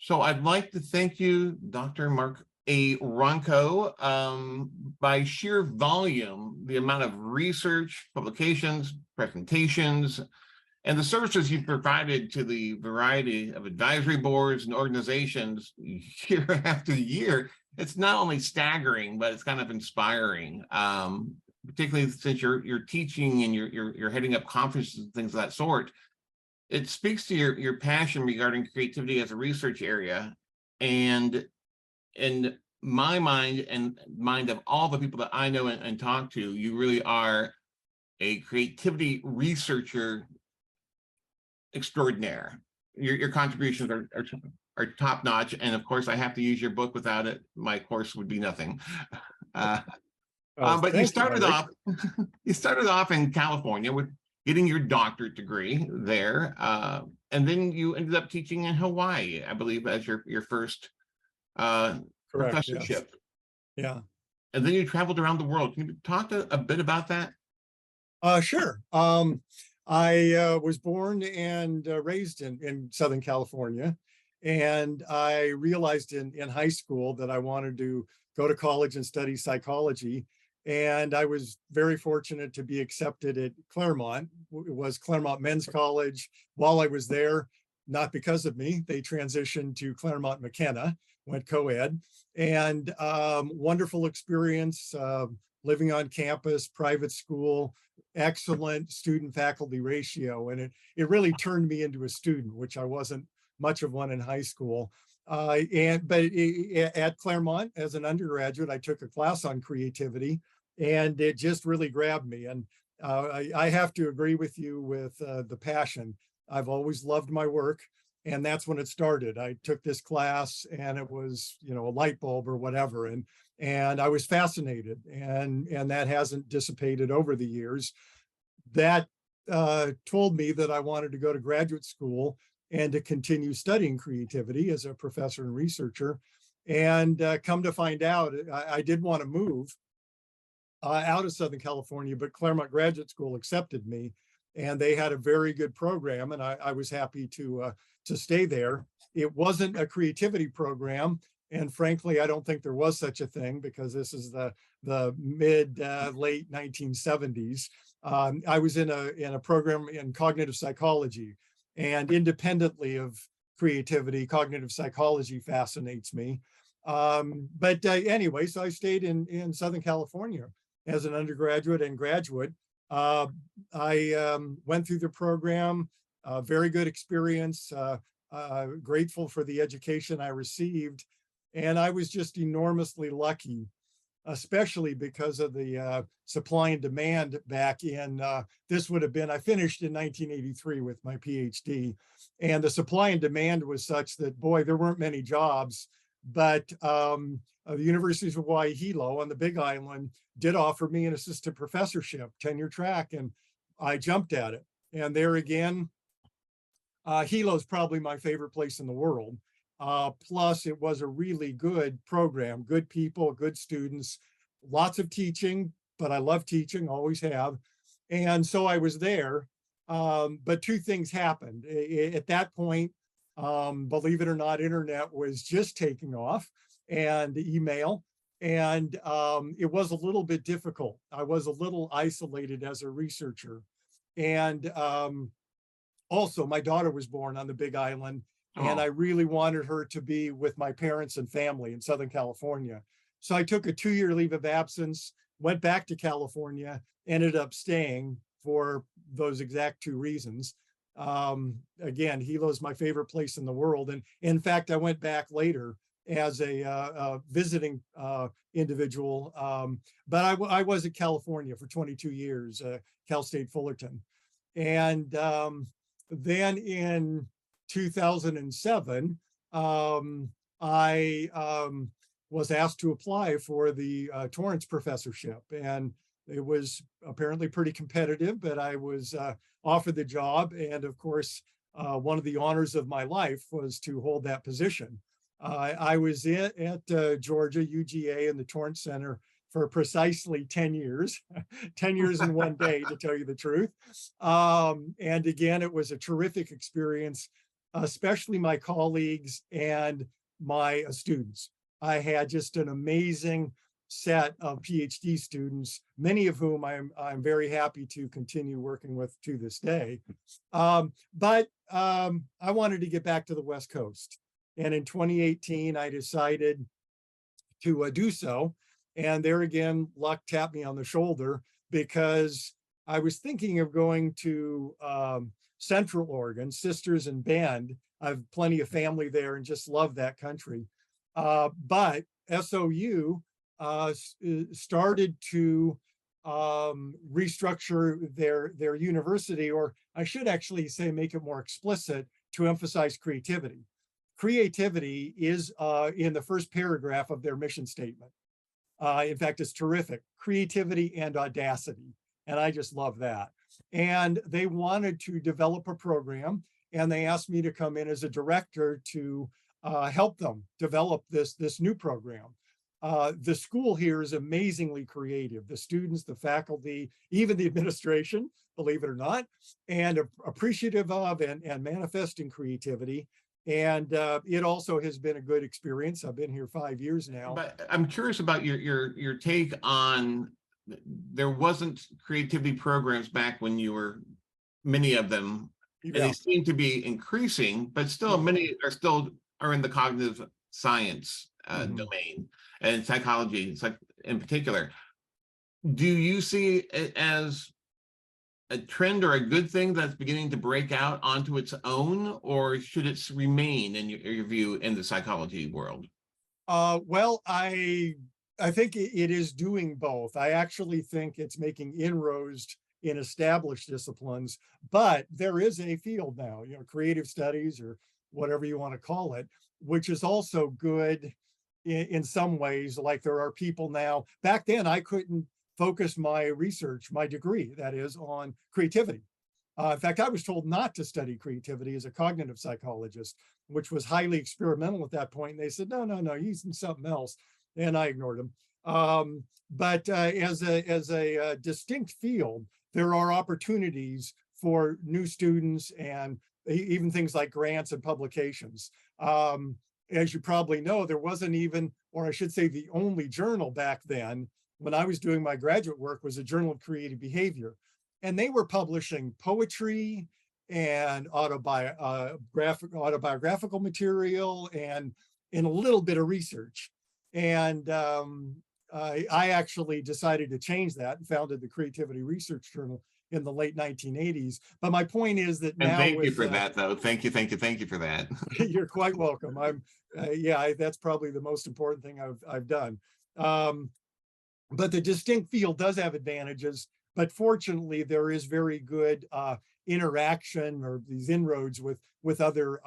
So I'd like to thank you, Dr. Mark A. Runco. By sheer volume, the amount of research, publications, presentations, and the services you've provided to the variety of advisory boards and organizations year after year, it's not only staggering, but it's kind of inspiring. Particularly since you're teaching and you're heading up conferences and things of that sort. It speaks to your passion regarding creativity as a research area. And in my mind and mind of all the people that I know and talk to, you really are a creativity researcher extraordinaire. Your contributions are top notch. And of course, I have to use your book. Without it, my course would be nothing. But you started off, you started off in California with getting your doctorate degree there, and then you ended up teaching in Hawaii, I believe, as your first professorship. Yes. Yeah. And then you traveled around the world. Can you talk a bit about that? Sure. I was born and raised in Southern California, and I realized in high school that I wanted to go to college and study psychology. And I was very fortunate to be accepted at Claremont. It was Claremont Men's College. While I was there, not because of me, they transitioned to Claremont McKenna, went co-ed, and wonderful experience, living on campus, private school, excellent student faculty ratio. And it really turned me into a student, which I wasn't much of one in high school. But at Claremont, as an undergraduate, I took a class on creativity, and it just really grabbed me. And I have to agree with you with the passion. I've always loved my work, and that's when it started. I took this class, and it was, a light bulb or whatever, and I was fascinated, and that hasn't dissipated over the years. That told me that I wanted to go to graduate school and to continue studying creativity as a professor and researcher. And come to find out, I did want to move out of Southern California, but Claremont Graduate School accepted me, and they had a very good program, and I was happy to stay there. It wasn't a creativity program, and frankly, I don't think there was such a thing, because this is the mid late 1970s. I was in a program in cognitive psychology, and independently of creativity, cognitive psychology fascinates me. Anyway, so I stayed in Southern California as an undergraduate and graduate. I went through the program, very good experience, grateful for the education I received. And I was just enormously lucky, especially because of the supply and demand back in, this would have been, I finished in 1983 with my PhD. And the supply and demand was such that, boy, there weren't many jobs. But the University of Hawaii Hilo on the Big Island did offer me an assistant professorship, tenure track, and I jumped at it. And there again, Hilo is probably my favorite place in the world. Plus, it was a really good program, good people, good students, lots of teaching, but I love teaching, always have. And so I was there, but two things happened. At that point, believe it or not, internet was just taking off, and email. And it was a little bit difficult. I was a little isolated as a researcher. And also, my daughter was born on the Big Island, and I really wanted her to be with my parents and family in Southern California. So I took a 2-year leave of absence, went back to California, ended up staying for those exact two reasons. Again, Hilo is my favorite place in the world. And in fact, I went back later as a visiting individual. But I was at California for 22 years, Cal State Fullerton. And then in 2007, I was asked to apply for the Torrance professorship. And it was apparently pretty competitive, but I was offered the job. And of course, one of the honors of my life was to hold that position. I was at Georgia, UGA, in the Torrance Center for precisely 10 years, 10 years in one day, to tell you the truth. And again, it was a terrific experience. especially my colleagues and my students. I had just an amazing set of PhD students, many of whom I'm very happy to continue working with to this day. But I wanted to get back to the West Coast. And in 2018, I decided to do so. And there again, luck tapped me on the shoulder because I was thinking of going to Central Oregon, Sisters and Bend. I have plenty of family there and just love that country. But SOU started to restructure their university, or I should actually say make it more explicit, to emphasize creativity. Creativity is in the first paragraph of their mission statement. In fact, it's terrific. Creativity and audacity. And I just love that. And they wanted to develop a program, and they asked me to come in as a director to help them develop this new program. The school here is amazingly creative. The students, the faculty, even the administration, believe it or not, and appreciative of and manifesting creativity. And it also has been a good experience. I've been here 5 years now. But I'm curious about your take on, there wasn't creativity programs back when you were, many of them, and they seem to be increasing, but still many are in the cognitive science domain and psychology, it's like in particular. Do you see it as a trend or a good thing that's beginning to break out onto its own, or should it remain, in your view, in the psychology world? Well, I think it is doing both. I actually think it's making inroads in established disciplines, but there is a field now, creative studies or whatever you want to call it, which is also good in some ways. Like there are people now, back then I couldn't focus my research, my degree, that is, on creativity. In fact, I was told not to study creativity as a cognitive psychologist, which was highly experimental at that point. And they said, no, you're using something else. And I ignored them. But as a distinct field, there are opportunities for new students and even things like grants and publications. As you probably know, there wasn't even, or I should say the only journal back then, when I was doing my graduate work, was a Journal of Creative Behavior. And they were publishing poetry and autobiographical material and a little bit of research. And I actually decided to change that and founded the Creativity Research Journal in the late 1980s. But my point is that now, thank you for that, though. Thank you for that. You're quite welcome. That's probably the most important thing I've done. But the distinct field does have advantages, but fortunately there is very good interaction or these inroads with other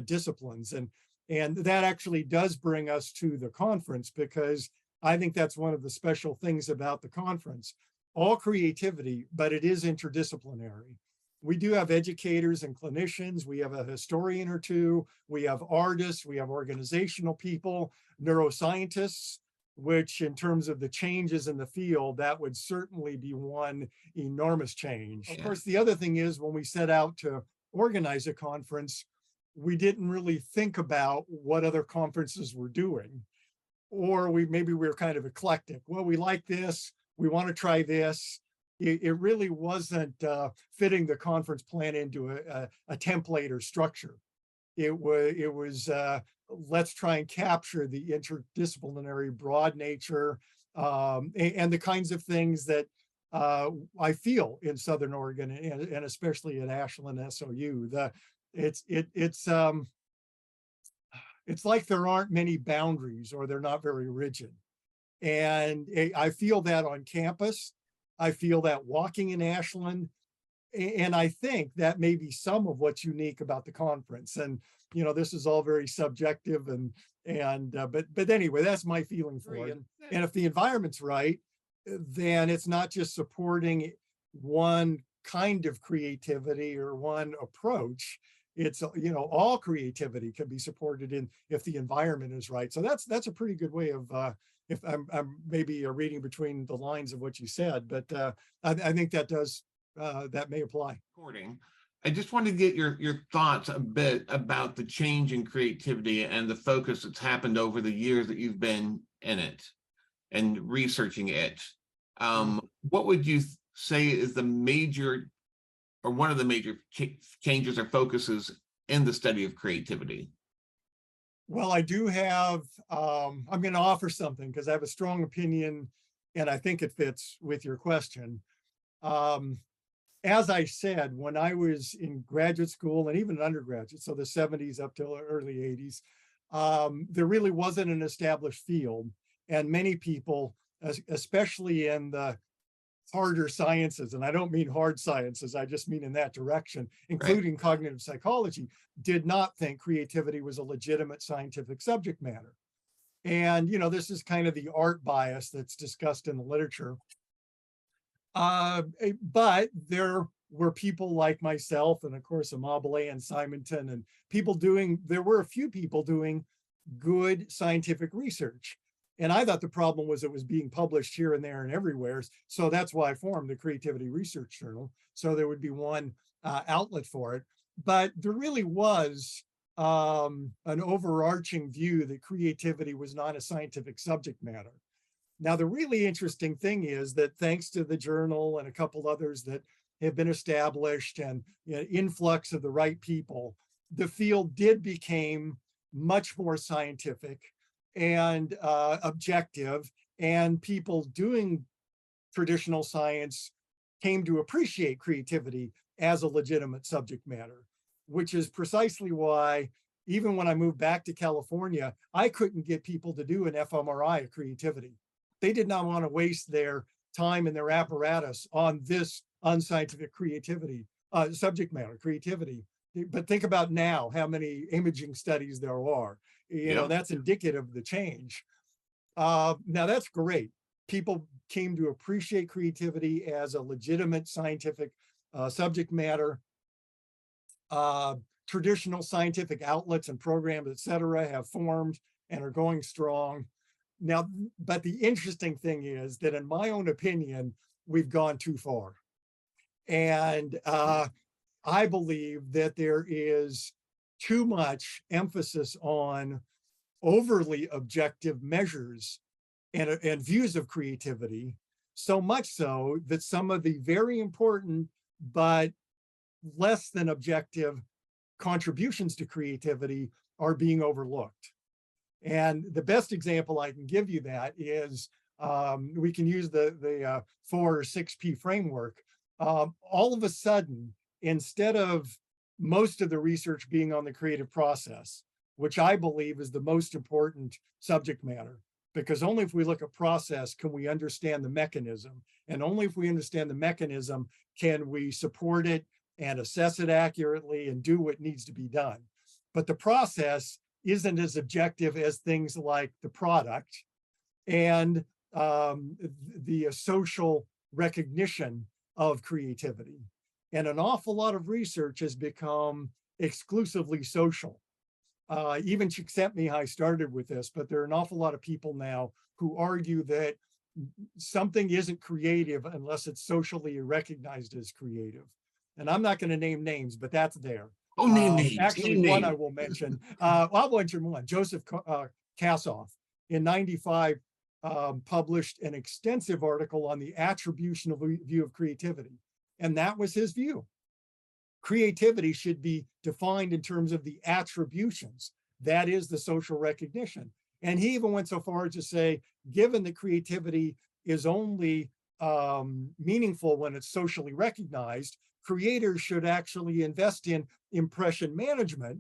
disciplines. And that actually does bring us to the conference, because I think that's one of the special things about the conference. All creativity, but it is interdisciplinary. We do have educators and clinicians. We have a historian or two. We have artists. We have organizational people, neuroscientists, which in terms of the changes in the field, that would certainly be one enormous change. Of course, the other thing is when we set out to organize a conference, we didn't really think about what other conferences were doing. Or maybe we were kind of eclectic. Well, we like this, we want to try this. It really wasn't fitting the conference plan into a template or structure. It was let's try and capture the interdisciplinary broad nature and the kinds of things that I feel in Southern Oregon and especially at Ashland SOU. It's like there aren't many boundaries, or they're not very rigid. And I feel that on campus. I feel that walking in Ashland. And I think that may be some of what's unique about the conference. And, this is all very subjective but anyway, that's my feeling for it. And if the environment's right, then it's not just supporting one kind of creativity or one approach. It's, all creativity can be supported if the environment is right. So that's a pretty good way of, if I'm maybe reading between the lines of what you said, but I think that may apply. I just want to get your thoughts a bit about the change in creativity and the focus that's happened over the years that you've been in it and researching it. What would you say is the major or one of the major changes or focuses in the study of creativity? Well, I do have, I'm going to offer something because I have a strong opinion and I think it fits with your question. Um, as I said, when I was in graduate school and even undergraduate, so the 70s up till early 80s, there really wasn't an established field. And many people, especially in the harder sciences, and I don't mean hard sciences, I just mean in that direction, Right. including cognitive psychology, did not think creativity was a legitimate scientific subject matter. And, you know, this is kind of the art bias that's discussed in the literature. But there were people like myself, and of course, Amabile and Simonton, and there were a few people doing good scientific research. And I thought the problem was it was being published here and there and everywhere. So that's why I formed the Creativity Research Journal. So there would be one outlet for it. But there really was an overarching view that creativity was not a scientific subject matter. Now, the really interesting thing is that thanks to the journal and a couple others that have been established and, you know, influx of the right people, the field did become much more scientific and objective, and people doing traditional science came to appreciate creativity as a legitimate subject matter, which is precisely why even when I moved back to California, I couldn't get people to do an fMRI of creativity. They did not want to waste their time and their apparatus on this unscientific creativity, subject matter, creativity. But think about now how many imaging studies there are. You know, Yeah. that's indicative of the change. Now that's great. People came to appreciate creativity as a legitimate scientific subject matter. Traditional scientific outlets and programs, et cetera, have formed and are going strong. Now, but the interesting thing is that in my own opinion, we've gone too far. And I believe that there is too much emphasis on overly objective measures and views of creativity, so much so that some of the very important but less than objective contributions to creativity are being overlooked. And the best example I can give you that is we can use the 4 or 6P framework. All of a sudden, instead of most of the research being on the creative process, which I believe is the most important subject matter, because only if we look at process can we understand the mechanism. And only if we understand the mechanism can we support it and assess it accurately and do what needs to be done. But the process isn't as objective as things like the product and the social recognition of creativity. And an awful lot of research has become exclusively social. Even Csikszentmihalyi started with this, but there are an awful lot of people now who argue that something isn't creative unless it's socially recognized as creative. And I'm not going to name names, but that's there. Oh, name names. Actually, Name one names. I will mention. I'll mention one. Joseph Kassoff in '95 published an extensive article on the attributional view of creativity. And that was his view. Creativity should be defined in terms of the attributions. That is the social recognition. And he even went so far as to say, given that creativity is only meaningful when it's socially recognized, creators should actually invest in impression management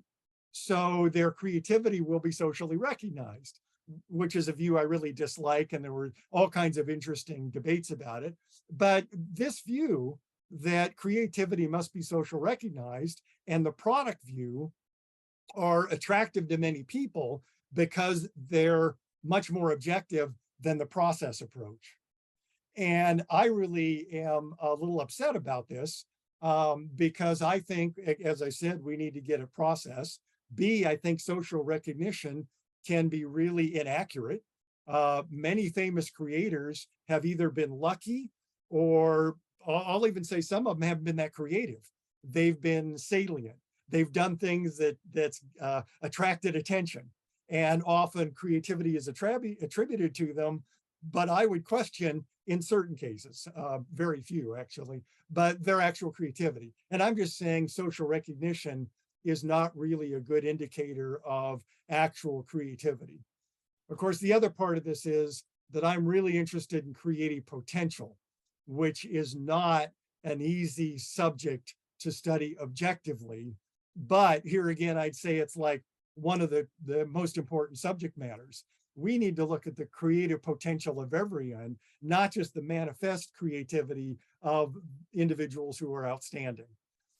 so their creativity will be socially recognized, which is a view I really dislike. And there were all kinds of interesting debates about it. But this view that creativity must be social recognized and the product view are attractive to many people because they're much more objective than the process approach. And I really am a little upset about this because I think, as I said, we need to get a process. B, I think social recognition can be really inaccurate. Many famous creators have either been lucky or I'll even say some of them haven't been that creative. they've been salient. They've done things that's attracted attention, and often creativity is attributed to them. But I would question in certain cases, very few actually, but their actual creativity. And I'm just saying social recognition is not really a good indicator of actual creativity. Of course, the other part of this is that I'm really interested in creative potential, which is not an easy subject to study objectively. But here again, I'd say it's like one of the most important subject matters. We need to look at the creative potential of everyone, not just the manifest creativity of individuals who are outstanding.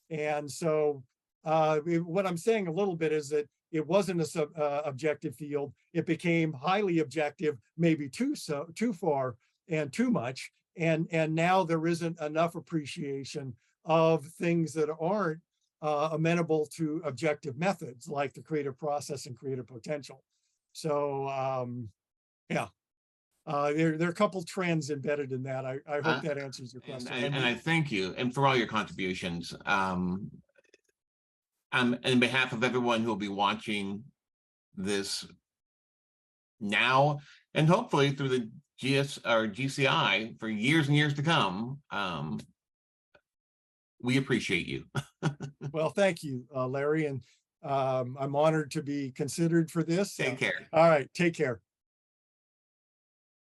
And so what I'm saying a little bit is that it wasn't a objective field. It became highly objective, maybe too far and too much. And now there isn't enough appreciation of things that aren't amenable to objective methods like the creative process and creative potential. So yeah, there are a couple trends embedded in that. I hope that answers your question. And I thank you and for all your contributions. In behalf of everyone who will be watching this now and hopefully through the GCI for years and years to come, we appreciate you. Well, thank you, Larry, and I'm honored to be considered for this. Take care. All right, take care.